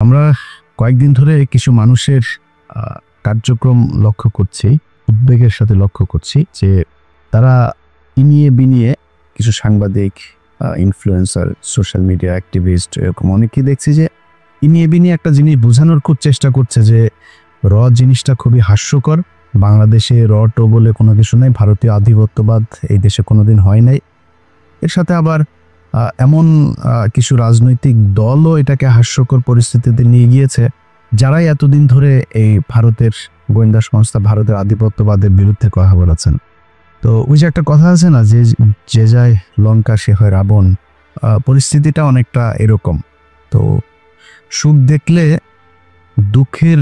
আমরা কয়েকদিন ধরে কিছু মানুষের কার্যক্রম লক্ষ্য করছি, উদ্বেগের সাথে লক্ষ্য করছি যে তারা ইনিয়ে বিনিয়ে কিছু সাংবাদিক, ইনফ্লুয়েন্সার, সোশ্যাল মিডিয়া অ্যাক্টিভিস্ট এরকম অনেকেই দেখছি যে ইনিয়ে বিনিয়ে একটা জিনিস বোঝানোর খুব চেষ্টা করছে যে র জিনিসটা খুবই হাস্যকর। বাংলাদেশে টো বলে কোনো কিছু নাই, ভারতীয় আধিপত্যবাদ এই দেশে কোনোদিন হয় নাই। এর সাথে আবার এমন কিছু রাজনৈতিক দলও এটাকে হাস্যকর পরিস্থিতিতে নিয়ে গিয়েছে, যারাই এতদিন ধরে এই ভারতের গোয়েন্দা সংস্থা, ভারতের আধিপত্যবাদের বিরুদ্ধে কথা বলেছেন। তো ওই যে একটা কথা আছে না, যে যায় লঙ্কা সে হয় রাবণ, পরিস্থিতিটা অনেকটা এরকম। তো সুখ দেখলে দুঃখের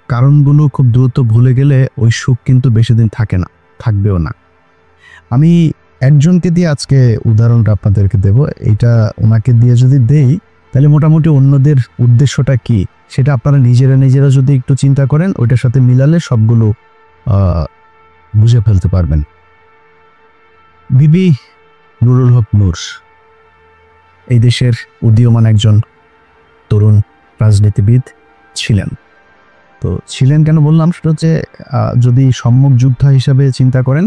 কারণগুলো খুব দ্রুত ভুলে গেলে ওই সুখ কিন্তু বেশি দিন থাকে না, থাকবেও না। আমি একজনকে দিয়ে আজকে উদাহরণটা আপনাদেরকে দেব। এটা ওনাকে দিয়ে যদি দেই তাহলে মোটামুটি অন্যদের উদ্দেশ্যটা কি সেটা আপনারা নিজেরা যদি একটু চিন্তা করেন, ওইটার সাথে মিলালে সবগুলো বুঝে ফেলতে পারবেন। বিবি নুরুল হক নূর এই দেশের উদীয়মান একজন তরুণ রাজনীতিবিদ ছিলেন। তো ছিলেন কেন বললাম, সেটা হচ্ছে যদি সম্মুখ যোদ্ধা হিসাবে চিন্তা করেন,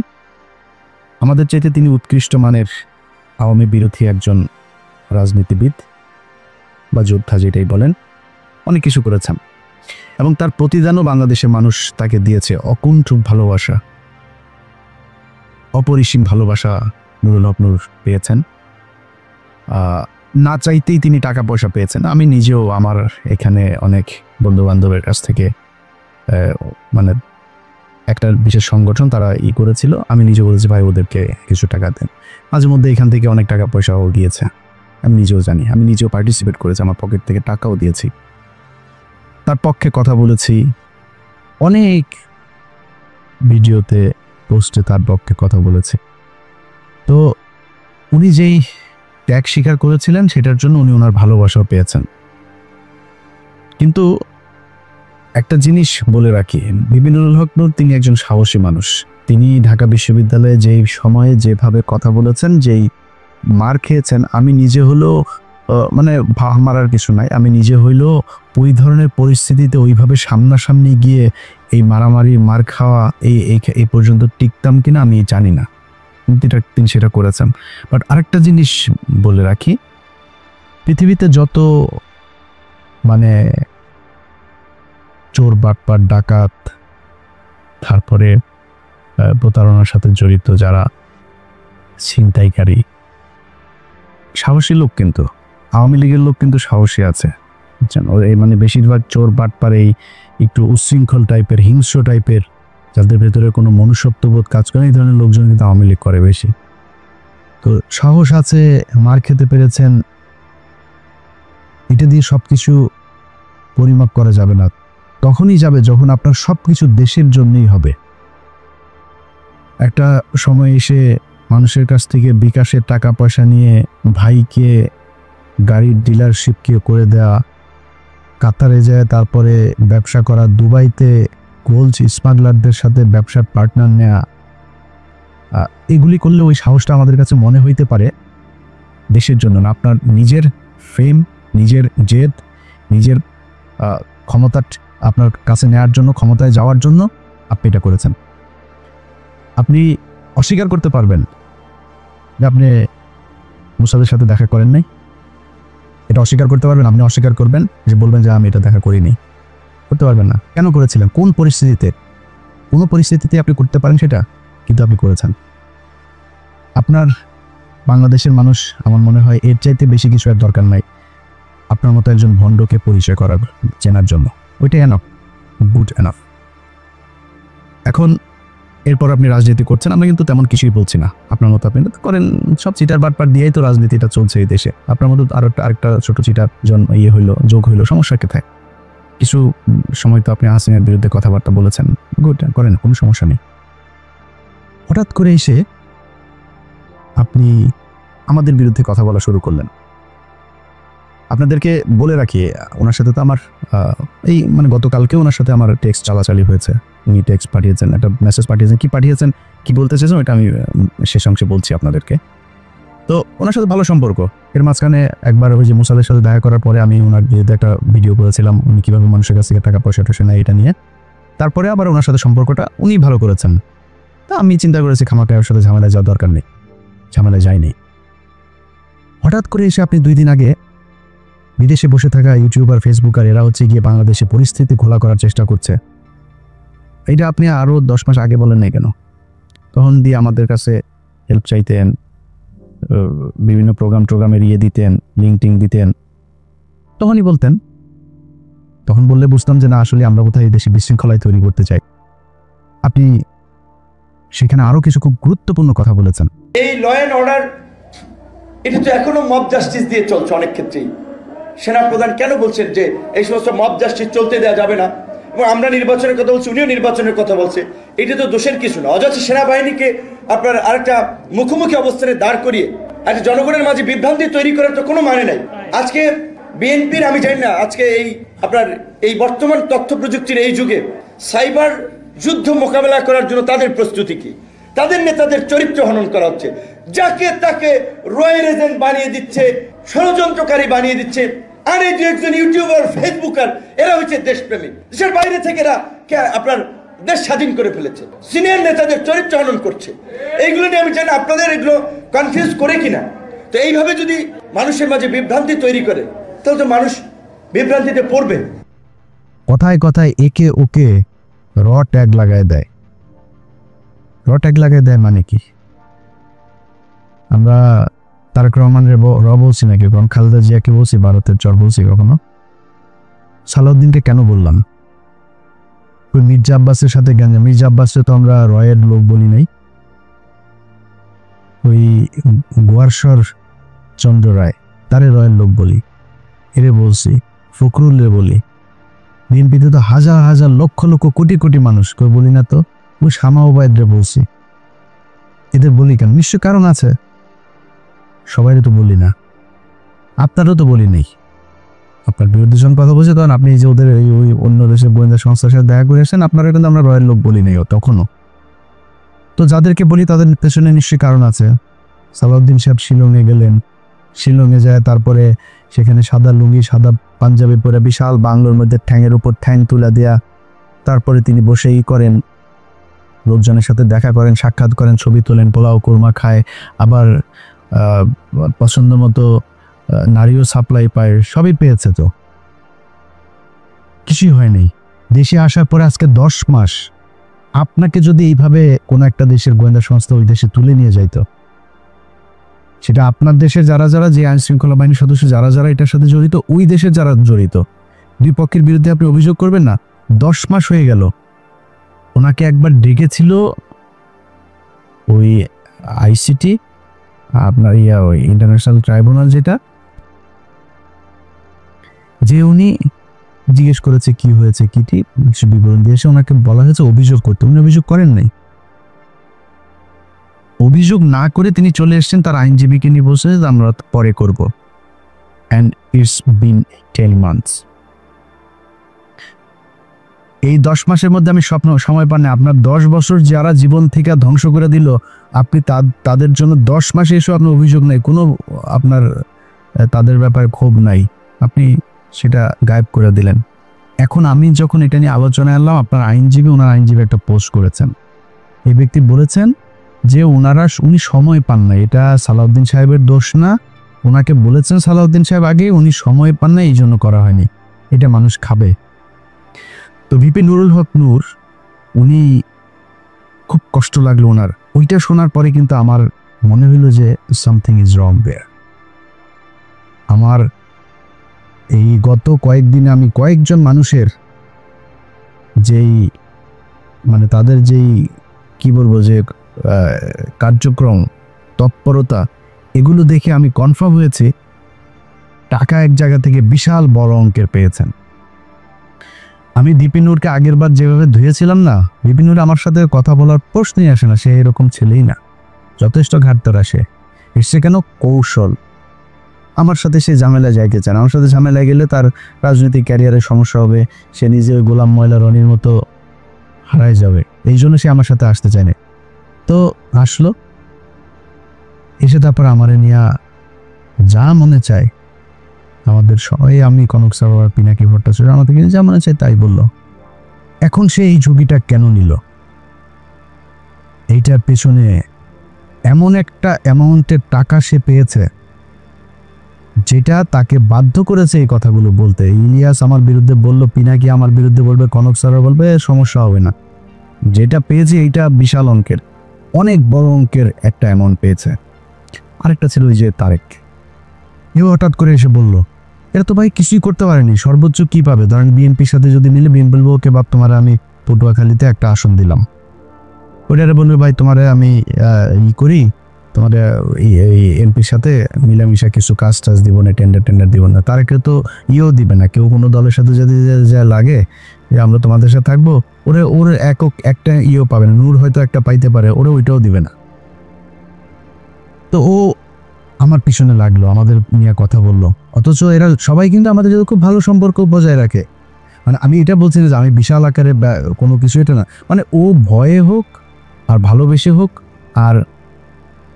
আমাদের চাইতে তিনি উৎকৃষ্ট মানের আওয়ামী বিরোধী একজন রাজনীতিবিদ বা যোদ্ধা, যেটাই বলেন, অনেক কিছু করেছেন এবং তার প্রতিদানও বাংলাদেশের মানুষ তাকে দিয়েছে। অকুণ্ঠ ভালোবাসা, অপরিসীম ভালোবাসা নুরুল হক নূর পেয়েছেন। না চাইতেই তিনি টাকা পয়সা পেয়েছেন। আমি নিজেও আমার এখানে অনেক বন্ধু বান্ধবের কাছ থেকে মানে একটা বিশেষ সংগঠন তারা করেছিল, আমি নিজে বলেছি ভাই ওদেরকে কিছু টাকা দেন। মাঝে মধ্যে এখান থেকে অনেক টাকা পয়সাও গিয়েছে, আমি নিজেও জানি। আমি নিজেও পার্টিসিপেট করেছি, আমার পকেট থেকে টাকাও দিয়েছি, তার পক্ষে কথা বলেছি, অনেক ভিডিওতে পোস্টে তার পক্ষে কথা বলেছি। তো উনি যেই ত্যাগ স্বীকার করেছিলেন সেটার জন্য উনি ওনার ভালোবাসাও পেয়েছেন। কিন্তু একটা জিনিস বলে রাখি, বিবি নুরুল হক নূর তিনি একজন সাহসী মানুষ। তিনি ঢাকা বিশ্ববিদ্যালয়ে যেই সময়ে যেভাবে কথা বলেছেন, যেই মার খেয়েছেন, আমি নিজে হলেও মানে মারার কিছু নাই, আমি নিজে হইলেও ওই ধরনের পরিস্থিতিতে ওইভাবে সামনাসামনি গিয়ে এই মারামারি মার খাওয়া এই পর্যন্ত টিকতাম কিনা আমি জানি না, কিন্তু তিনি সেটা করেছেন। বাট আরেকটা জিনিস বলে রাখি, পৃথিবীতে যত মানে চোর, বাটপার, ডাকাত, তারপরে প্রতারণার সাথে জড়িত যারা ছিনতাইকারী, সাহসী লোক, কিন্তু আওয়ামী লীগের লোক কিন্তু সাহসী আছে, বুঝছেন? এই মানে বেশিরভাগ চোর, বাটপার, এই একটু উচ্ছৃঙ্খল টাইপের, হিংস্র টাইপের, যাদের ভেতরে কোনো মনুষ্যত্ববোধ কাজ করে, এই ধরনের লোকজন কিন্তু আওয়ামী লীগ করে বেশি। তো সাহস আছে, মার খেতে পেরেছেন, এটা দিয়ে সবকিছু পরিমাপ করা যাবে না। তখনই যাবে যখন আপনার সবকিছু দেশের জন্যই হবে। একটা সময় এসে মানুষের কাছ থেকে বিকাশের টাকা পয়সা নিয়ে ভাইকে গাড়ির ডিলারশিপকে করে দেয়া, কাতারে যায় তারপরে ব্যবসা করা, দুবাইতে গোল্ড স্মাগলারদের সাথে ব্যবসার পার্টনার নেয়া, এগুলি করলে ওই সাহসটা আমাদের কাছে মনে হইতে পারে দেশের জন্য না, আপনার নিজের ফেম, নিজের জেদ, নিজের ক্ষমতা আপনার কাছে নেওয়ার জন্য, ক্ষমতায় যাওয়ার জন্য আপনি এটা করেছেন। আপনি অস্বীকার করতে পারবেন যে আপনি মুসাদের সাথে দেখা করেন নাই, এটা অস্বীকার করতে পারবেন। আপনি অস্বীকার করবেন, যে বলবেন যে আমি এটা দেখা করিনি, করতে পারবেন না। কেন করেছিলেন, কোন পরিস্থিতিতে? কোনো পরিস্থিতিতে আপনি করতে পারেন সেটা, কিন্তু আপনি করেছেন। আপনার বাংলাদেশের মানুষ, আমার মনে হয় এর চাইতে বেশি কিছু আর দরকার নাই আপনার মতো একজন ভণ্ডকে পরিচয় করার, চেনার জন্য। ওইটাই এনাফ, গুড এনাফ। এখন এরপর আপনি রাজনীতি করছেন, আমরা কিন্তু তেমন কিছুই বলছি না। আপনার মতো আপনি করেন, সব চিটার বাটপার দিয়েই তো রাজনীতিটা চলছে এই দেশে। আপনার মতো আরেকটা ছোট চিটার যোগ হইলো, সমস্যা কোথায়? কিছু সময় তো আপনি হাসিনার বিরুদ্ধে কথাবার্তা বলেছেন, গুড, করেন, কোনো সমস্যা নেই। হঠাৎ করে এসে আপনি আমাদের বিরুদ্ধে কথা বলা শুরু করলেন। আপনাদেরকে বলে রাখি, ওনার সাথে তো আমার এই মানে গতকালকে ওনার সাথে আমার টেক্সট চালাচালি হয়েছে। উনি টেক্সট পাঠিয়েছেন, একটা মেসেজ পাঠিয়েছেন, কি পাঠিয়েছেন, কি বলতে চেয়েছেন, ওইটা আমি শেষ অংশে বলছি আপনাদেরকে। তো ওনার সাথে ভালো সম্পর্ক। এর মাঝখানে একবার ওই যে মুসালের সাথে দেখা করার পরে আমি ওনার বিরুদ্ধে একটা ভিডিও করেছিলাম, উনি কীভাবে মানুষের কাছ থেকে টাকা পয়সা টয়সা নেয় এটা নিয়ে। তারপরে আবার ওনার সাথে সম্পর্কটা উনি ভালো করেছেন। তা আমি চিন্তা করেছি খামাখা ওর সাথে ঝামেলায় যাওয়ার দরকার নেই, ঝামেলায় যায়নি। হঠাৎ করে এসে আপনি 2 দিন আগে বিদেশে বসে থাকা ইউটিউবার, ফেসবুকার এরা হচ্ছে গিয়ে বাংলাদেশে পরিস্থিতি ঘোলা করার চেষ্টা করছে। এইটা আপনি আরও 10 মাস আগে বলেন নাই কেন? তখন দিয়ে আমাদের কাছে হেল্প চাইতেন, বিভিন্ন প্রোগ্রামের দিতেন, লিঙ্ক দিতেন, তখনই বলতেন। তখন বললে বুঝতাম যে না, আসলে আমরা কোথায় এই দেশে বিশৃঙ্খলায় তৈরি করতে চাই। আপনি সেখানে আরো কিছু খুব গুরুত্বপূর্ণ কথা বলেছেন। এই ল অ্যান্ড অর্ডার এটা তো এখনো মব জাস্টিস দিয়ে চলছে অনেক ক্ষেত্রেই। সেনাপ্রধান কেন বলছেন যে এই সমস্ত মব জাস্টিস চলতে দেওয়া যাবে না, এবং আমরা নির্বাচনের কথা বলছি, উনিও নির্বাচনের কথা বলছে। এটা তো দোষের কিছু না। অযথা সেনাবাহিনীকে আপনার আরেকটা মুখোমুখি অবস্থানে দাঁড় করিয়ে একটা জনগণের মাঝে বিভ্রান্তি তৈরি করার তো কোনো মানে নাই। আজকে বিএনপির, আমি জানি না আজকে এই বর্তমান তথ্য প্রযুক্তির এই যুগে সাইবার যুদ্ধ মোকাবেলা করার জন্য তাদের প্রস্তুতি কি? তাদের নেতাদের চরিত্র হনন করা হচ্ছে, যাকে তাকে রয়ের এজেন্ট বানিয়ে দিচ্ছে, ষড়যন্ত্রকারী বানিয়ে দিচ্ছে। আর এই যে একজন ইউটিউবার, ফেসবুকার, এরা হচ্ছে দেশপ্রেমিক। দেশের বাইরে থেকে এরা আপনার দেশ স্বাধীন করে ফেলেছে, সিনিয়র নেতাদের চরিত্র হনন করছে। এইগুলো নিয়ে আমি জানি আপনাদের এগুলো কনফিউজ করে কিনা। তো এইভাবে যদি মানুষের মাঝে বিভ্রান্তি তৈরি করে, তাহলে তো মানুষ বিভ্রান্তিতে পড়বে। কথায় কথায় একে ওকে র ট্যাগ লাগায় দেয়। র ট্যাগ লাগায় দেয় মানে কি? আমরা তারেক রহমানের র বলছি নাকি, কখন খালেদা জিয়াকে বলছি, ভারতের চর বলছি কখনো? সালাউদ্দিনকে কেন বললাম? ওই মির্জা আব্বাসের সাথে গেঞ্জা, মির্জা আব্বাসে তো আমরা রয়ের লোক বলি নাই। ওই গোয়ারশর চন্দ্র রায়, তারে রয়ের লোক বলি, এরে বলছি। ফখরুলের বলি। বিএনপিতে তো হাজার হাজার লক্ষ লক্ষ কোটি কোটি মানুষ, কেউ বলি না তো? ওই শামা ওবায়দরে বলছি। এদের বলি কেন? নিশ্চয় কারণ আছে। সবাইরে তো বলি না, আপনারও তো বলি নেই। আপনার বিরুদ্ধে যখন কথা বলছে তখন আপনি যে ওদের ওই অন্য দেশের গোয়েন্দা সংস্থার সাথে দেখা করে আসেন, আপনারা কিন্তু আমরা রয়ের লোক বলি নেই তখনও। তো যাদেরকে বলি তাদের পেছনে নিশ্চয়ই কারণ আছে। সালাউদ্দিন সাহেব শিলংয়ে গেলেন, শিলংয়ে যায় তারপরে সেখানে সাদা লুঙ্গি, সাদা পাঞ্জাবি পরে বিশাল বাংলোর মধ্যে ঠ্যাংয়ের উপর ঠ্যাং তুলে দেয়া, তারপরে তিনি বসেই করেন, লোকজনের সাথে দেখা করেন, সাক্ষাৎ করেন, ছবি তোলেন, পোলাও কোরমা খায়, আবার পছন্দ মতো নারীও সাপ্লাই পায়, সবই পেয়েছে। তো কিছুই হয়নি। দেশে আসার পরে আজকে 10 মাস আপনাকে যদি এইভাবে কোনো একটা দেশের গোয়েন্দা সংস্থা ওই দেশে তুলে নিয়ে যাইতো, সেটা আপনার দেশের যারা যারা, যে আইন শৃঙ্খলা বাহিনীর সদস্য যারা যারা এটার সাথে জড়িত, ওই দেশের যারা জড়িত, দুই পক্ষের বিরুদ্ধে আপনি অভিযোগ করবেন না? 10 মাস হয়ে গেল। ওনাকে একবার ডেকেছিল ওই আইসিটি, আপনার ওই ইন্টারন্যাশনাল ট্রাইব্যুনাল, যেটা, যে উনি জিজ্ঞেস করেছে কি হয়েছে, কিটি বিবরণ দিয়েছে, ওনাকে বলা হয়েছে অভিযোগ করতে। উনি অভিযোগ করেন নাই। অভিযোগ না করে তিনি চলে এসেছেন, তার আইনজীবীকে নিয়ে বসে আমরা পরে করব। And it's been 10 months. এই 10 মাসের মধ্যে আমি সময় পান না। আপনার 10 বছর যারা জীবন থেকে ধ্বংস করে দিল, আপনি তাদের জন্য 10 মাসে এসে আপনার অভিযোগ নাই, কোনো আপনার তাদের ব্যাপারে ক্ষোভ নাই, আপনি সেটা গায়েব করে দিলেন। এখন আমি যখন এটা নিয়ে আলোচনায় আনলাম, আপনার ওনার আইনজীবী একটা পোস্ট করেছেন। এই ব্যক্তি বলেছেন যে উনি সময় পান না, এটা সালাউদ্দিন সাহেবের দোষ না। ওনাকে বলেছেন সালাউদ্দিন সাহেব আগে, উনি সময় পান না, এই জন্য করা হয়নি। এটা মানুষ খাবে। তো ভিপি নুরুল হক নূর, উনি খুব কষ্ট লাগলো ওনার। ওইটা শোনার পরে কিন্তু আমার মনে হইল যে সামথিং ইজ রং দেয়ার। আমার এই গত কয়েকদিনে আমি কয়েকজন মানুষের যেই মানে তাদের যেই কি বলবো যে কার্যক্রম, তৎপরতা, এগুলো দেখে আমি কনফার্ম হয়েছি টাকা এক জায়গা থেকে বিশাল বড় অঙ্কের পেয়েছেন। আমি দীপিনুরকে আগের বার যেভাবে ধুয়েছিলাম না, দীপিনুর আমার সাথে কথা বলার প্রশ্নই আসে না, সে এরকম ছেলেই না, যথেষ্ট ঘাটতারা। সে এসছে কেন? কৌশল। আমার সাথে সে ঝামেলা যাইতে চান। আমার সাথে ঝামেলা গেলে তার রাজনৈতিক ক্যারিয়ারে সমস্যা হবে, সে নিজে ওই গোলাম ময়লা রনির মতো হারায় যাবে। এই জন্য সে আমার সাথে আসতে চায় না। তো আসলো, এসে তারপর আমারে নিয়ে যা মনে চায় আমাদের সবাই, আমি কনক স্যার আর পিনাকি ভট্টাচার্য আমাদের যা মনে চায় তাই বলল। এখন সে এই ঝুঁকিটা কেন নিল? এইটার পেছনে এমন একটা অ্যামাউন্টের টাকা সে পেয়েছে যেটা তাকে বাধ্য করেছে এই কথাগুলো বলতে। ইলিয়াস আমার বিরুদ্ধে বলল, পিনাকি আমার বিরুদ্ধে বলবে, কনক স্যারও বলবে, সমস্যা হবে না। যেটা পেয়েছে এইটা বিশাল অঙ্কের, অনেক বড় অঙ্কের একটা অ্যামাউন্ট পেয়েছে। আরেকটা ছিল ওই যে তারেক, এও হঠাৎ করে এসে বলল এরা তো ভাই কিছুই করতে পারেনি, সর্বোচ্চ কি পাবে? ধরেন বিএনপির সাথে যদি মিলে বিএনপি বলবো ওকে বাপ তোমার আমি পটুয়াখালীতে একটা আসন দিলাম, ওইটারে বলবে ভাই তোমারে আমি করি, তোমার এমপির সাথে মিলামিশা কিছু কাজ টাজ দিব না, টেন্ডার দিব না। তারেকে তো দিবে না, কেউ কোনো দলের সাথে যদি যা লাগে যে আমরা তোমাদের সাথে থাকবো, ওর একটা পাবে না। নূর হয়তো একটা পাইতে পারে, ওরা ওইটাও দিবে না। তো ও আমার পিছনে লাগলো, আমাদের নিয়ে কথা বললো, অথচ এরা সবাই কিন্তু আমাদের যদি খুব ভালো সম্পর্ক বজায় রাখে। মানে আমি এটা বলছি না যে আমি বিশাল আকারে কোনো কিছু, এটা না, মানে ও ভয়ে হোক আর ভালোবেসে হোক আর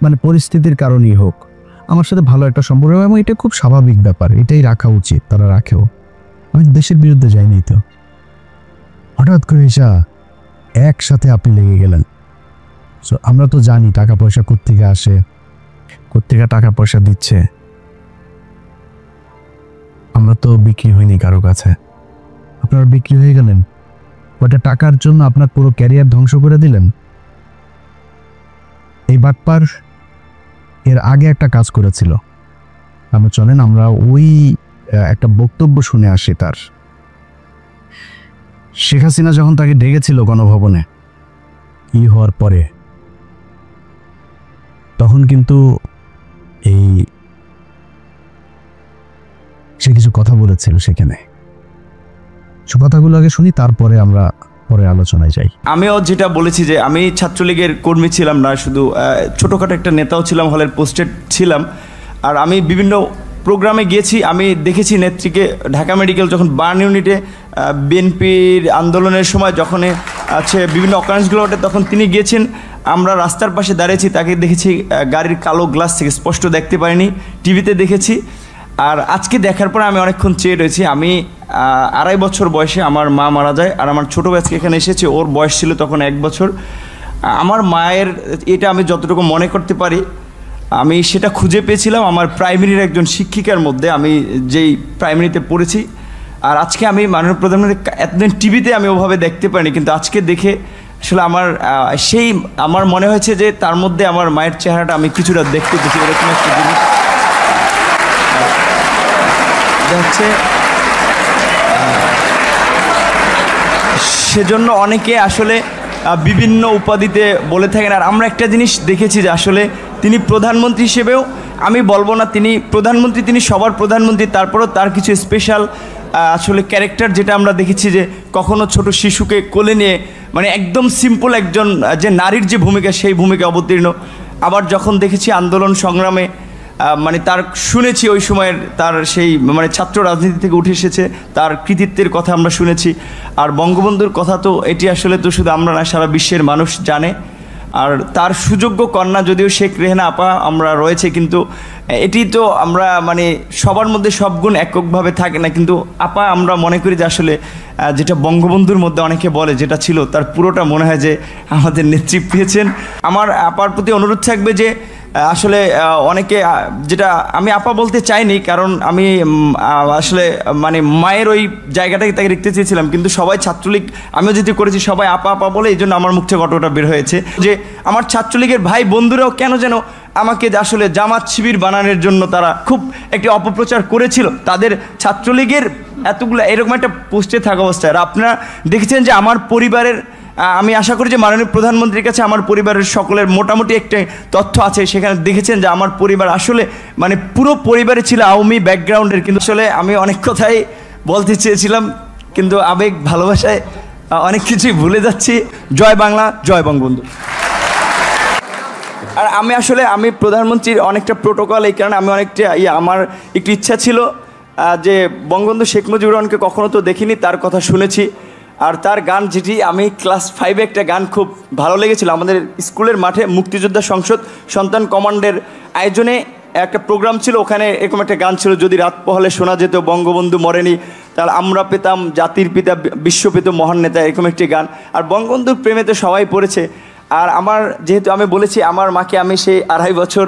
মানে পরিস্থিতির কারণেই হোক আমার সাথে ভালো একটা সম্পর্ক, এবং এটা খুব স্বাভাবিক ব্যাপার, এটাই রাখা উচিত, তারা রাখেও। আমি দেশের বিরুদ্ধে যাইনি। তো হঠাৎ করে এসা একসাথে আপনি লেগে গেলেন। সো আমরা তো জানি টাকা পয়সা কোত্থেকে আসে, কোত্থেকে টাকা পয়সা দিচ্ছে। আমরা তো বিক্রি হইনি কারো কাছে, আপনারা বিক্রি হয়ে গেলেন। ওটা টাকার জন্য আপনার পুরো ক্যারিয়ার ধ্বংস করে দিলেন। এই বাটপার এর আগে একটা কাজ করেছিল, আমরা চলেন আমরা ওই একটা বক্তব্য শুনে আসি তার। শেখ হাসিনা যখন তাকে ডেকেছিল গণভবনে হওয়ার পরে, তখন কিন্তু সে কিছু কথা বলেছিল সেখানে। কথাগুলো আগে শুনি, তারপরে আমরা পরে আলোচনায় যাই। আমিও যেটা বলেছি যে আমি ছাত্রলীগের কর্মী ছিলাম না, শুধু ছোটোখাটো একটা নেতাও ছিলাম, হলের পোস্টেড ছিলাম। আর আমি বিভিন্ন প্রোগ্রামে গিয়েছি, আমি দেখেছি নেত্রীকে ঢাকা মেডিকেল যখন বার্ন ইউনিটে বিএনপির আন্দোলনের সময় যখন বিভিন্ন অকারেন্সগুলো ওঠে তখন তিনি গিয়েছেন। আমরা রাস্তার পাশে দাঁড়িয়েছি, তাকে দেখেছি গাড়ির কালো গ্লাস থেকে স্পষ্ট দেখতে পারিনি, টিভিতে দেখেছি। আর আজকে দেখার পরে আমি অনেকক্ষণ চেয়ে রয়েছি। আমি 2.5 বছর বয়সে আমার মা মারা যায়, আর আমার ছোটো ভাইকে এখানে এসেছে, ওর বয়স ছিল তখন 1 বছর। আমার মায়ের এটা আমি যতটুকু মনে করতে পারি আমি সেটা খুঁজে পেয়েছিলাম আমার প্রাইমারির একজন শিক্ষিকার মধ্যে, আমি যেই প্রাইমারিতে পড়েছি। আর আজকে আমি মাননীয় প্রধানমন্ত্রী এতদিন টিভিতে আমি ওভাবে দেখতে পারিনি, কিন্তু আজকে দেখে আসলে আমার মনে হয়েছে যে তার মধ্যে আমার মায়ের চেহারাটা আমি কিছুটা দেখতে পেয়েছি, এরকম একটা জিনিস হচ্ছে। সেজন্য অনেকে আসলে বিভিন্ন উপাধিতে বলে থাকেন। আর আমরা একটা জিনিস দেখেছি যে আসলে তিনি প্রধানমন্ত্রী হিসেবেও, আমি বলবো না তিনি প্রধানমন্ত্রী, তিনি সবার প্রধানমন্ত্রী, তারপরেও তার কিছু স্পেশাল আসলে ক্যারেক্টার যেটা আমরা দেখেছি যে কখনো ছোট শিশুকে কোলে নিয়ে মানে একদম সিম্পল একজন যে নারীর যে ভূমিকা সেই ভূমিকা অবতীর্ণ। আবার যখন দেখেছি আন্দোলন সংগ্রামে মানে তার শুনেছি ওই সময়ের তার সেই মানে ছাত্র রাজনীতি থেকে উঠে এসেছে, তার কৃতিত্বের কথা আমরা শুনেছি। আর বঙ্গবন্ধুর কথা তো এটি আসলে তো শুধু আমরা না, সারা বিশ্বের মানুষ জানে। আর তার সুযোগ্য কন্যা যদিও শেখ রেহানা আপা আমরা রয়েছে, কিন্তু এটি তো আমরা মানে সবার মধ্যে সব গুণ এককভাবে থাকে না, কিন্তু আপা আমরা মনে করি যে আসলে যেটা বঙ্গবন্ধুর মধ্যে অনেকে বলে যেটা ছিল তার পুরোটা মনে হয় যে আমাদের নেত্রী পেয়েছেন। আমার আপার প্রতি অনুরোধ থাকবে যে আসলে অনেকে যেটা আমি আপা বলতে চাইনি, কারণ আমি আসলে মানে মায়ের ওই জায়গাটাকে তাকে দেখতে চেয়েছিলাম, কিন্তু সবাই ছাত্রলীগ আমিও যেতে করেছি সবাই আপা আপা বলে, এই জন্য আমার মুখ থেকে ঘটনাটা বের হয়েছে যে আমার ছাত্রলীগের ভাই বন্ধুরাও কেন যেন আমাকে আসলে জামাত শিবির বানানোর জন্য তারা খুব একটি অপপ্রচার করেছিল তাদের ছাত্রলীগের এতগুলো এরকম একটা পোস্টে থাকা অবস্থায়। আর আপনারা দেখেছেন যে আমার পরিবারের, আমি আশা করি যে মাননীয় প্রধানমন্ত্রীর কাছে আমার পরিবারের সকলের মোটামুটি একটা তথ্য আছে, সেখানে দেখেছেন যে আমার পরিবার আসলে মানে পুরো পরিবারে ছিল আওয়ামী ব্যাকগ্রাউন্ডের। কিন্তু আসলে আমি অনেক কথাই বলতে চেয়েছিলাম, কিন্তু আবেগ ভালোবাসায় অনেক কিছুই ভুলে যাচ্ছি। জয় বাংলা, জয় বঙ্গবন্ধু। আর আমি প্রধানমন্ত্রীর অনেকটা প্রোটোকল, এই কারণে আমি অনেকটা আমার একটু ইচ্ছা ছিল যে বঙ্গবন্ধু শেখ মুজিবুর রহমানকে কখনো তো দেখিনি, তার কথা শুনেছি। আর তার গান যেটি আমি ক্লাস 5-এ একটা গান খুব ভালো লেগেছিল, আমাদের স্কুলের মাঠে মুক্তিযোদ্ধা সংসদ সন্তান কমান্ডের আয়োজনে একটা প্রোগ্রাম ছিল, ওখানে এরকম একটা গান ছিল, যদি রাত পোহালে শোনা যেত বঙ্গবন্ধু মরেনি, তাহলে আমরা পেতাম জাতির পিতা বিশ্ব পেত মহান নেতা, এরকম একটি গান। আর বঙ্গবন্ধুর প্রেমে তো সবাই পড়েছে। আর আমার যেহেতু আমি বলেছি আমার মাকে আমি সেই 2.5 বছর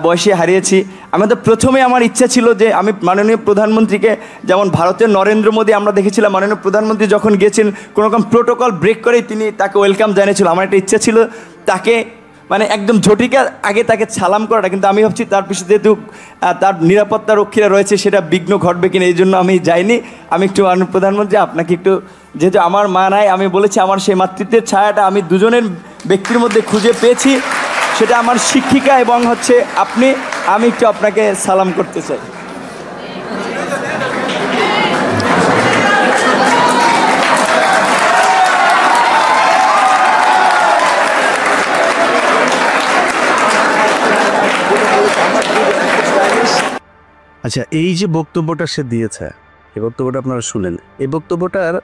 বয়সে হারিয়েছি, আমি তো প্রথমে আমার ইচ্ছা ছিল যে আমি মাননীয় প্রধানমন্ত্রীকে, যেমন ভারতের নরেন্দ্র মোদী আমরা দেখেছিলাম মাননীয় প্রধানমন্ত্রী যখন গিয়েছেন কোনো রকম প্রোটোকল ব্রেক করেই তিনি তাকে ওয়েলকাম জানিয়েছিল। আমার একটা ইচ্ছা ছিল তাকে মানে একদম ঝটিকা আগে তাকে সালাম করাটা, কিন্তু আমি ভাবছি তার পিছনে যেহেতু তার নিরাপত্তা রক্ষীরা রয়েছে সেটা বিঘ্ন ঘটবে কিনা, এই জন্য আমি যাইনি। আমি একটু প্রধানমন্ত্রী আপনাকে একটু, যেহেতু আমার মা নাই, আমি বলেছি আমার সেই মাতৃত্বের ছায়াটা আমি দুজনের ব্যক্তির মধ্যে খুঁজে পেয়েছি, সেটা আমার শিক্ষিকা এবং হচ্ছে আপনি, আমি একটু আপনাকে সালাম করতে চাই। আচ্ছা, এই যে বক্তব্যটা সে দিয়েছে, এই বক্তব্যটা আপনারা শুনেন, এই বক্তব্যটার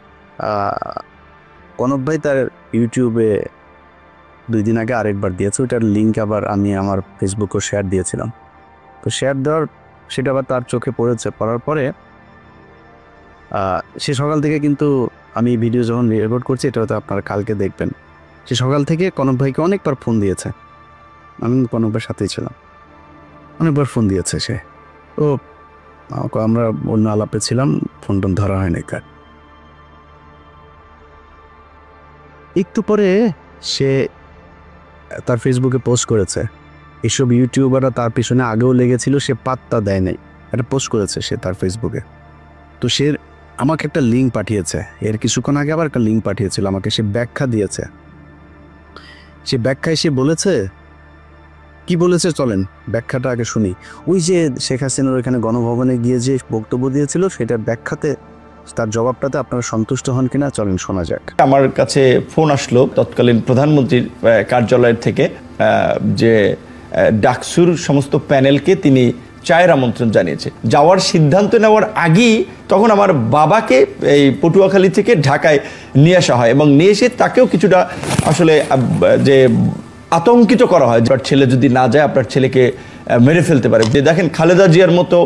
কনক ভাই তার ইউটিউবে 2 দিন আগে আরেকবার দিয়েছে, ওইটার লিঙ্ক আবার আমি আমার ফেসবুকেও শেয়ার দিয়েছিলাম। তো শেয়ার দেওয়ার সেটা আবার তার চোখে পড়েছে, পড়ার পরে সে সকাল থেকে কিন্তু আমি ভিডিও যখন রেকর্ড করছি, এটা হয়তো আপনারা কালকে দেখবেন, সে সকাল থেকে কনক ভাইকে অনেকবার ফোন দিয়েছে। আমি কনক ভাইয়ের সাথেই ছিলাম, অনেকবার ফোন দিয়েছে সে। তো আমরা অন্য আলাপে ছিলাম, ফোন টোন ধরা হয়নি কার। একটু পরে সে তার ফেসবুকে পোস্ট করেছে, এসব ইউটিউবাররা তার পিছনে আগেও লেগেছিল, সে পাত্তা দেয় নাই, একটা পোস্ট করেছে সে তার ফেসবুকে। তো সে আমাকে একটা লিঙ্ক পাঠিয়েছে, এর কিছুক্ষণ আগে আবার একটা লিঙ্ক পাঠিয়েছিল আমাকে, সে ব্যাখ্যা দিয়েছে। সে ব্যাখ্যায় সে বলেছে, কি বলেছে চলেন ব্যাখ্যাটা আগে শুনি। ওই যে শেখ হাসিনার ওইখানে গণভবনে গিয়ে যে বক্তব্য দিয়েছিল, সেটার ব্যাখ্যাতে তার জবাবটাতে আপনারা সন্তুষ্ট হন কিনা চলেন শোনা যাক। আমার কাছে ফোন আসলো তৎকালীন প্রধানমন্ত্রীর কার্যালয়ের থেকে, যে ডাকসুর সমস্ত প্যানেলকে তিনি চায়ের আমন্ত্রণ জানিয়েছে। যাওয়ার সিদ্ধান্ত নেওয়ার আগেই তখন আমার বাবাকে এই পটুয়াখালী থেকে ঢাকায় নিয়ে আসা হয়, এবং নিয়ে এসে তাকেও কিছুটা আসলে যে আতঙ্কিত করা হয়, আপনার ছেলে যদি না যায় আপনার ছেলেকে মেরে ফেলতে পারে। দেখেন খালেদা জিয়ার মতো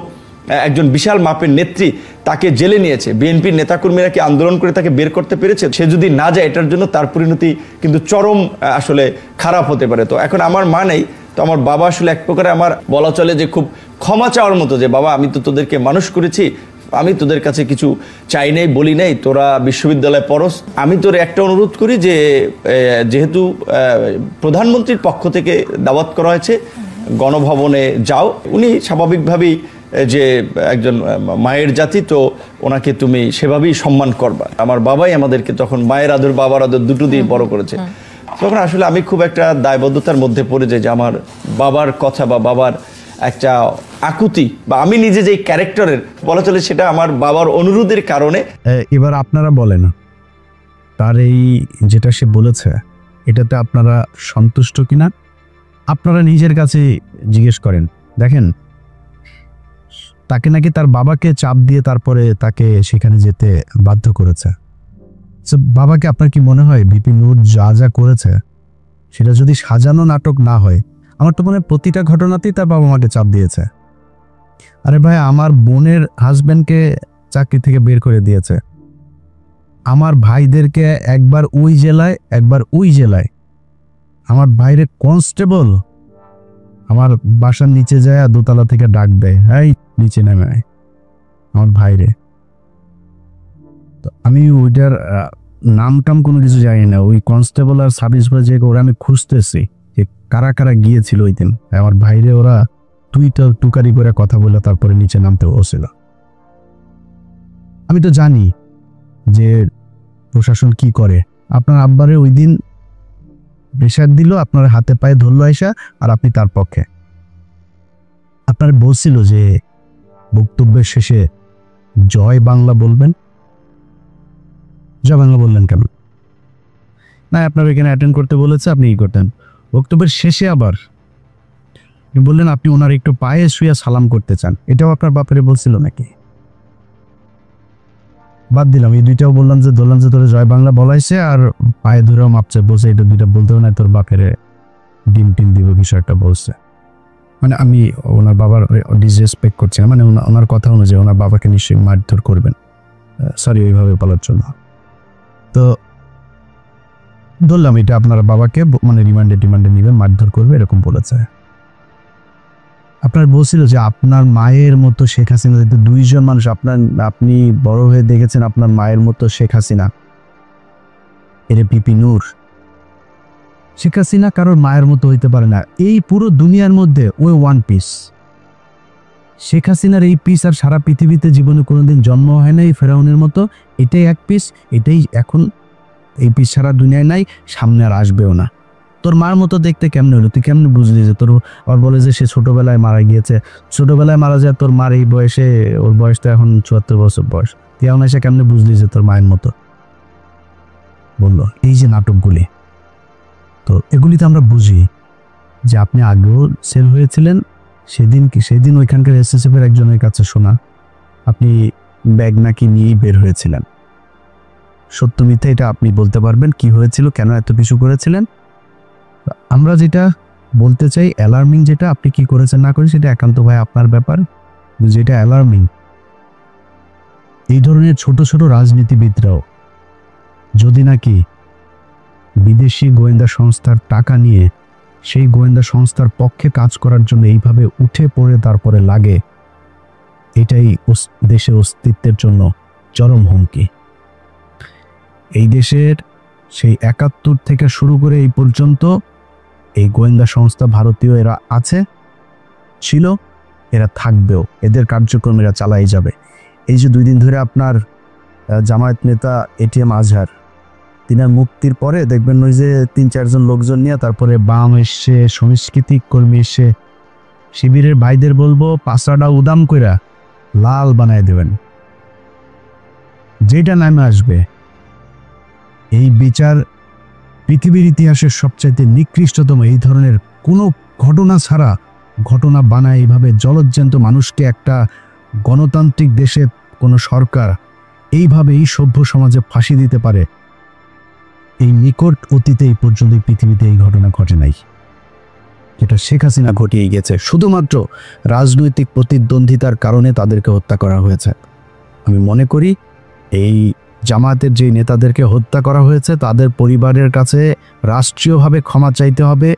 একজন বিশাল মাপের নেত্রী, তাকে জেলে নিয়েছে, বিএনপির নেতাকর্মীরা কি আন্দোলন করে তাকে বের করতে পেরেছে? সে যদি না যায় এটার জন্য তার পরিণতি কিন্তু চরম আসলে খারাপ হতে পারে। তো এখন আমার মা নেই, তো আমার বাবা আসলে এক প্রকারে আমার বলা চলে যে খুব ক্ষমা চাওয়ার মতো, যে বাবা আমি তো তোদেরকে মানুষ করেছি, আমি তোদের কাছে কিছু চাই নাই, বলি নাই, তোরা বিশ্ববিদ্যালয়ে পড়স, আমি তোর একটা অনুরোধ করি যে যেহেতু প্রধানমন্ত্রীর পক্ষ থেকে দাওয়াত করা হয়েছে, গণভবনে যাও। উনি স্বাভাবিকভাবেই যে একজন মায়ের জাতি, তো ওনাকে তুমি সেভাবেই সম্মান করবা। আমার বাবাই আমাদেরকে তখন মায়ের আদর বাবার আদর দুটো দিয়ে বড় করেছে। তখন আসলে আমি খুব একটা দায়বদ্ধতার মধ্যে পড়ে যাই যে আমার বাবার কথা বা বাবার একটা আকুতি বা আমি নিজে যে ক্যারেক্টারের বলা চলে, সেটা আমার বাবার অনুরোধের কারণে। এবার আপনারা বলেন, তার এই যেটা সে বলেছে এটাতে আপনারা সন্তুষ্ট কিনা আপনারা নিজের কাছে জিজ্ঞেস করেন। দেখেন, তাকে নাকি তার বাবাকে চাপ দিয়ে তারপরে তাকে সেখানে যেতে বাধ্য করেছে। বাবাকে আপনার কি মনে হয় ভিপি নূর যা যা করেছে সেটা যদি সাজানো নাটক না হয়, আমার তো মনে হয় প্রতিটা ঘটনাতেই তার বাবা মাকে চাপ দিয়েছে। আরে ভাই, আমার বোনের হাজব্যান্ডকে চাকরি থেকে বের করে দিয়েছে, আমার ভাইদেরকে একবার ওই জেলায় একবার ওই জেলায়, আমার ভাইরে কনস্টেবল আমার বাসার নিচে যায় দোতলা থেকে ডাক দেয়, এই নিচে নেমে আয় আমার ভাইরে। তো আমি ওইটার নাম টাম কোনো কিছু জানি না, ওই কনস্টেবল আর সাব ইন্সপেক্টর ওরা আমি খুঁজতেছি যে কারা কারা গিয়েছিল ওই দিন আমার ভাইরে, ওরা টুকারি করে কথা বলে তারপরে নিচে নামতে বসছিল। আমি তো জানি যে প্রশাসন কি করে। আপনার আব্বারে ওই দিন প্রেশার দিল, আপনার হাতে পায়ে ধরলো আয়সা, আর আপনি তার পক্ষে। আপনার বলছিল যে বক্তব্যের শেষে জয় বাংলা বলবেন, জয় বাংলা বললেন কেন? না, আপনার এখানে অ্যাটেন্ড করতে বলেছে, আপনি ই করতেন। বক্তব্যের শেষে আবার বললেন আপনি ওনার একটু পায়ে শুয়ে সালাম করতে চান, এটাও আপনার বাপেরে বলছিল নাকি? বাদ দিলাম, এই দুইটাও বললাম যে তোর জয় বাংলা বলাইছে আর পায়ে ধরেও মাপছে বলছে, এটা দুইটা বলতেও না তোর বাপেরে ডিম টিম দিব কিছু একটা বলছে। মানে আমি ওনার বাবার ডিসরেসপেক্ট করছি না, মানে ওনার কথা অনুযায়ী ওনার বাবাকে নিশ্চয়ই মারধর করবেন, সরি ওইভাবে বলার জন্য। তো ধরলাম এটা আপনার বাবাকে মানে রিমান্ডে নেবেন, মারধর করবে এরকম বলেছে। আপনার বলছিল যে আপনার মায়ের মতো শেখ হাসিনা, দুইজন মানুষ আপনি বড় হয়ে দেখেছেন আপনার মায়ের মতো শেখ হাসিনা, এর পিপি নূর। শেখ হাসিনা কারোর মায়ের মতো হইতে পারে না, এই পুরো দুনিয়ার মধ্যে ওই ওয়ান পিস। শেখ হাসিনার এই পিস আর সারা পৃথিবীতে জীবনে কোনোদিন জন্ম হয় নাই ফেরাউনের মতো, এটাই এক পিস, এটাই এখন এই পিস সারা দুনিয়ায় নাই, সামনে আর আসবেও না। তোর মার মতো দেখতে কেমনে হলো, তুই কেমনে বুঝলি যে তোর, আর বলে যে সে ছোটবেলায় মারা গিয়েছে, ছোটবেলায় মারা যায় তোর মার এই বয়সে, ওর বয়সটা এখন 74 বছর বয়স, তুই এখন এসে কেমনে বুঝলি যে তোর মায়ের মতো বললো। এই যে নাটকগুলি, তো এগুলিতে আমরা বুঝি যে আপনি আগেও সেল হয়েছিলেন। সেদিন ওইখানকার এসএসএফ এর একজনের কাছে শোনা আপনি ব্যাগ নাকি নিয়েই বের হয়েছিলেন। সত্য মিথ্যা এটা আপনি বলতে পারবেন, কি হয়েছিল, কেন এত কিছু করেছিলেন। আমরা যেটা বলতে চাই, অ্যালার্মিং যেটা আপনি কি করেছেন না করেছেন সেটা একান্ত ভাই আপনার ব্যাপার। যেটা অ্যালার্মিং, এই ধরনের ছোট ছোট রাজনীতিবিদরাও যদি নাকি বিদেশি গোয়েন্দা সংস্থার টাকা নিয়ে সেই গোয়েন্দা সংস্থার পক্ষে কাজ করার জন্য এইভাবে উঠে পড়ে তারপরে লাগে, এটাই দেশের অস্তিত্বের জন্য চরম হুমকি। এই দেশের সেই 71 থেকে শুরু করে এই পর্যন্ত এই গোয়েন্দা সংস্থা ভারতীয় এরা আছে, ছিল, এরা থাকবেও, এদের কার্যক্রম এরা চালাই যাবে। এই যে 2 দিন ধরে আপনার জামায়াত নেতা এটিএম আজহার, তিনার মুক্তির পরে দেখবেন ওই যে 3-4 জন লোকজন নিয়ে তারপরে বাম এসে, সংস্কৃতিক কর্মী এসে, শিবিরের ভাইদের বলবো পাছাটা উদাম কইরা লাল বানায় দেবেন। যেটা নামে আসবে এই বিচার পৃথিবীর ইতিহাসের সবচাইতে নিকৃষ্টতম, এই ধরনের কোনো ঘটনা ছাড়া ঘটনা বানায় এইভাবে জলজ্যান্ত মানুষকে একটা গণতান্ত্রিক দেশে কোনো সরকার এইভাবে এই সভ্য সমাজে ফাঁসি দিতে পারে, এই নিকট অতীতে এই পর্যন্ত পৃথিবীতে এই ঘটনা ঘটে নাই, যেটা শেখ হাসিনা ঘটিয়ে গেছে। শুধুমাত্র রাজনৈতিক প্রতিদ্বন্দ্বিতার কারণে তাদেরকে হত্যা করা হয়েছে। আমি মনে করি এই জামায়াতের যে নেতাদেরকে হত্যা করা হয়েছে তাদের পরিবারের কাছে রাষ্ট্রীয়ভাবে ক্ষমা চাইতে হবে,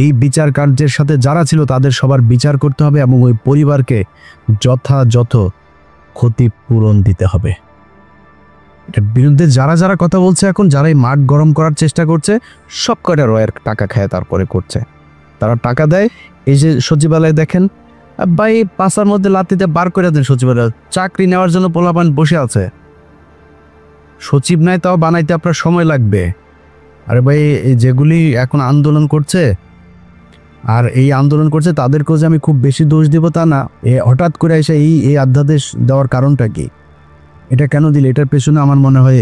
এই বিচার কার্যের সাথে যারা ছিল তাদের সবার বিচার করতে হবে এবং ওই পরিবারকে যথাযথ ক্ষতিপূরণ দিতে হবে। এটার বিরুদ্ধে যারা যারা কথা বলছে এখন, যারা এই মাঠ গরম করার চেষ্টা করছে, সব কটা রয়ের টাকা খায় তারপরে করছে। তারা টাকা দেয়, এই যে সচিবালয় দেখেন ভাই, পাশার মধ্যে লাতিতে বার করে দেন সচিবালয়, চাকরি নেওয়ার জন্য পোলাপান বসে আছে, সচিব নাই তাও বানাইতে আপনার সময় লাগবে। আরে ভাই যেগুলি এখন আন্দোলন করছে, আর এই আন্দোলন করছে তাদেরকেও যে আমি খুব বেশি দোষ দিব তা না, হঠাৎ করে এসে এই অধ্যাদেশ দেওয়ার কারণটা কি, এটা কেন দিলে, এটার পেছনে আমার মনে হয়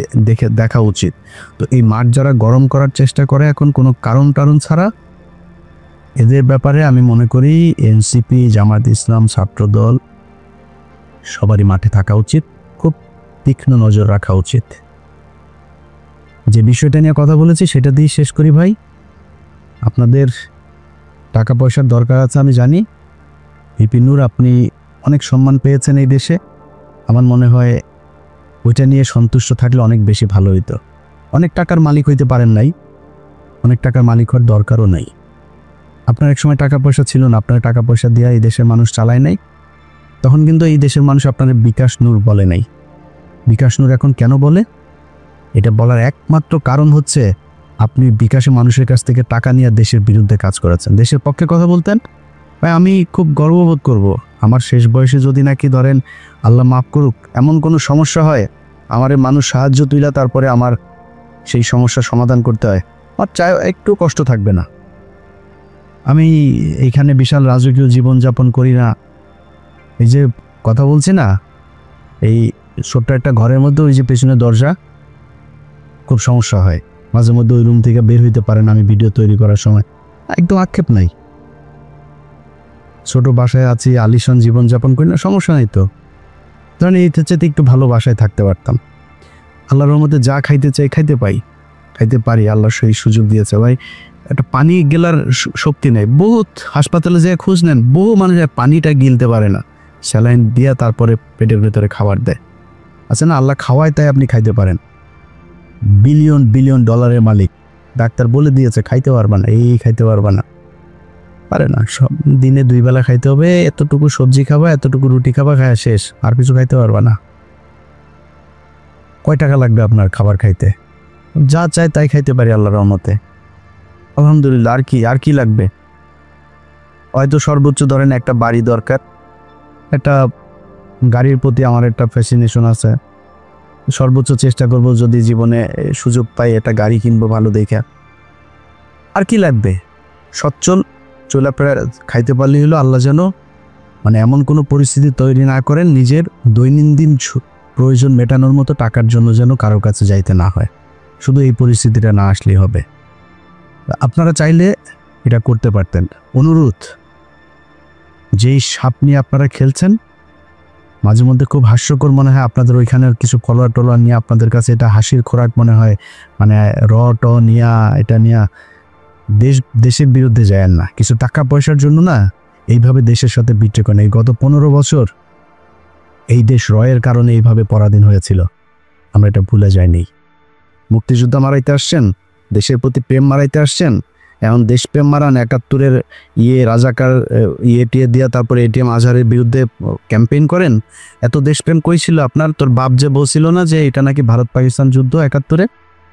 দেখা উচিত। তো এই মাঠ যারা গরম করার চেষ্টা করে এখন কোনো কারণ ছাড়া, এদের ব্যাপারে আমি মনে করি এনসিপি, জামায়াত ইসলাম, ছাত্রদল সবারই মাঠে থাকা উচিত, খুব তীক্ষ্ণ নজর রাখা উচিত। যে বিষয়টা নিয়ে কথা বলেছি সেটা দিয়ে শেষ করি ভাই। আপনাদের টাকা পয়সার দরকার আছে আমি জানি, ভিপি নূর আপনি অনেক সম্মান পেয়েছেন এই দেশে, আমার মনে হয় ওইটা নিয়ে সন্তুষ্ট থাকলে অনেক বেশি ভালো হইতো। অনেক টাকার মালিক হইতে পারেন নাই, অনেক টাকার মালিক হওয়ার দরকারও নাই। আপনার এক সময় টাকা পয়সা ছিল না, আপনার টাকা পয়সা দিয়ে এই দেশের মানুষ চালায় নাই, তখন কিন্তু এই দেশের মানুষ আপনাদের বিকাশ নূর বলে নাই। বিকাশ নূর এখন কেন বলে, এটা বলার একমাত্র কারণ হচ্ছে আপনি বিকাশে মানুষের কাছ থেকে টাকা নিয়ে দেশের বিরুদ্ধে কাজ করেছেন। দেশের পক্ষে কথা বলতেন ভাই, আমি খুব গর্ববোধ করব আমার শেষ বয়সে যদি নাকি ধরেন আল্লাহ মাফ করুক এমন কোনো সমস্যা হয়, আমার মানুষ সাহায্য তুইলা তারপরে আমার সেই সমস্যার সমাধান করতে হয়, আমার চাই একটু কষ্ট থাকবে না। আমি এইখানে বিশাল রাজকীয় জীবনযাপন করি না, এই যে কথা বলছি না, এই ছোট্ট একটা ঘরের মধ্যে ওই যে পেছনে দরজা, খুব সমস্যা হয় মাঝে মধ্যে, ওই রুম থেকে বের হইতে পারেন আমি ভিডিও তৈরি করার সময়, একদম আক্ষেপ নাই। ছোট বাসায় আছি, আলিশান জীবনযাপন করি না, সমস্যা নেই। তো ধরেন এই চেয়ে একটু ভালো বাসায় থাকতে পারতাম, আল্লাহর রহমতে যা খাইতে চাই খাইতে পারি, আল্লাহ সেই সুযোগ দিয়েছে ভাই। একটা পানি গেলার শক্তি নেই। বহুত হাসপাতালে যেয়ে খোঁজ নেন, বহু মানুষ পানিটা গিলতে পারে না, স্যালাইন দিয়া তারপরে পেটের ভেতরে খাবার দেয়। আচ্ছা না, আল্লাহ খাওয়ায় তাই আপনি খাইতে পারেন। বিলিয়ন বিলিয়ন ডলারের মালিক, ডাক্তার বলে দিয়েছে খাইতে পারবা না, এই খাইতে পারবা না, পারে না। সব দিনে 2 বেলা খাইতে হবে, এতটুকু সবজি খাবা, এতটুকু রুটি খাবা, খায়া শেষ, আর কিছু খাইতে পারবা না। কয় টাকা লাগবে আপনার খাবার খাইতে? যা চাই তাই খাইতে পারি আল্লাহর রহমতে, আলহামদুলিল্লাহ। আর কি লাগবে? হয়তো সর্বোচ্চ ধরেন একটা বাড়ি দরকার, একটা গাড়ির প্রতি আমার একটা ফ্যাসিনেশন আছে, সর্বোচ্চ চেষ্টা করব যদি জীবনে সুযোগ পাই একটা গাড়ি কিনবো ভালো দেখে। আর কি লাগবে? সচ্ছল চলাফেরা খাইতে পারলেই হলো। আল্লাহ যেন মানে এমন কোনো পরিস্থিতি তৈরি না করেন নিজের দৈনন্দিন প্রয়োজন মেটানোর মতো টাকার জন্য যেন কারো কাছে যাইতে না হয়। শুধু এই পরিস্থিতিটা না আসলেই হবে। আপনারা চাইলে এটা করতে পারতেন। অনুরোধ, যেই সাপ নিয়ে আপনারা খেলছেন মাঝে মধ্যে খুব হাস্যকর মনে হয়, আপনাদের ওইখানের কিছু ফলোয়ার টলোয়ার নিয়ে আপনাদের কাছে এটা হাসির খোরাক মনে হয়, মানে ট নিয়া এটা নিয়া দেশের বিরুদ্ধে যায় না, কিছু টাকা পয়সার জন্য না এইভাবে দেশের সাথে বিট্রে করেন। এই গত 15 বছর এই দেশ রয়ের কারণে এইভাবে পরাধীন হয়েছিল, আমরা এটা ভুলে যাইনি। মুক্তিযোদ্ধা মারাইতে আসছেন, দেশের প্রতি প্রেম মারাইতে আসছেন, এখন দেশপ্রেম মারান 71-এর রাজাকার টিয়ে দিয়া তারপরে ATM আজহারের বিরুদ্ধে ক্যাম্পেইন করেন। এত দেশপ্রেম কই ছিল আপনার? তোর বাপ যে বলছিল না যে এটা নাকি ভারত পাকিস্তান যুদ্ধ 71-এ,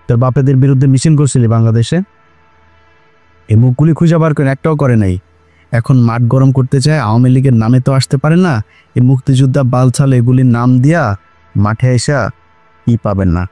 তোর বাপেদের বিরুদ্ধে মিছিল করছিলি বাংলাদেশে? এই মুখগুলি খুঁজে বার করেন, একটাও করে নাই। এখন মাঠ গরম করতে চায়, আওয়ামী লীগের নামে তো আসতে পারে না, এই মুক্তিযোদ্ধা বালছাল এগুলির নাম দিয়া মাঠে এসা কি পাবেন না।